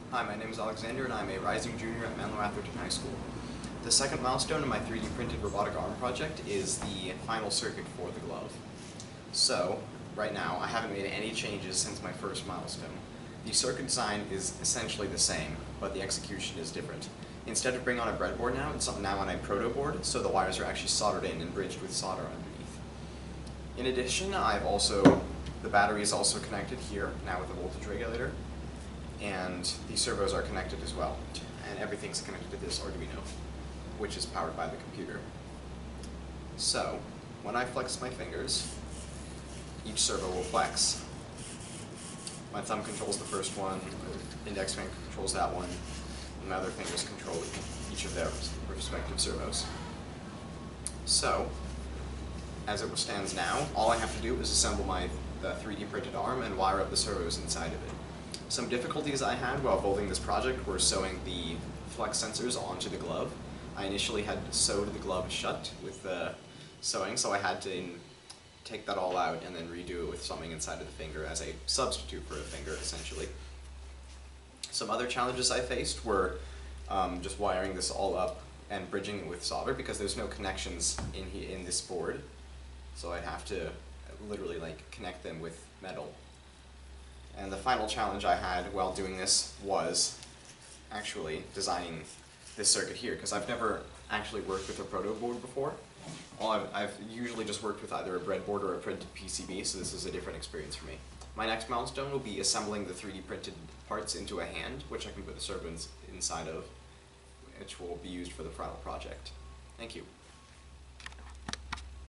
Hi, my name is Alexander and I'm a rising junior at Menlo Atherton High School. The second milestone in my 3D printed robotic arm project is the final circuit for the glove. So, right now, I haven't made any changes since my first milestone. The circuit design is essentially the same, but the execution is different. Instead of being on a breadboard now, it's now on a proto board, so the wires are actually soldered in and bridged with solder underneath. In addition, the battery is also connected here, now with a voltage regulator, and the servos are connected as well, and everything's connected to this Arduino, which is powered by the computer. So, when I flex my fingers, each servo will flex. My thumb controls the first one, the index finger controls that one, and my other fingers control each of their respective servos. So, as it stands now, all I have to do is assemble my 3D printed arm and wire up the servos inside of it. Some difficulties I had while building this project were sewing the flex sensors onto the glove. I initially had sewed the glove shut with the sewing, so I had to take that all out and then redo it with something inside of the finger as a substitute for a finger, essentially. Some other challenges I faced were just wiring this all up and bridging it with solder, because there's no connections in this board, so I'd have to literally connect them with metal. And the final challenge I had while doing this was actually designing this circuit here, because I've never actually worked with a proto board before. I've usually just worked with either a breadboard or a printed PCB, so this is a different experience for me. My next milestone will be assembling the 3D printed parts into a hand, which I can put the servos inside of, which will be used for the final project. Thank you.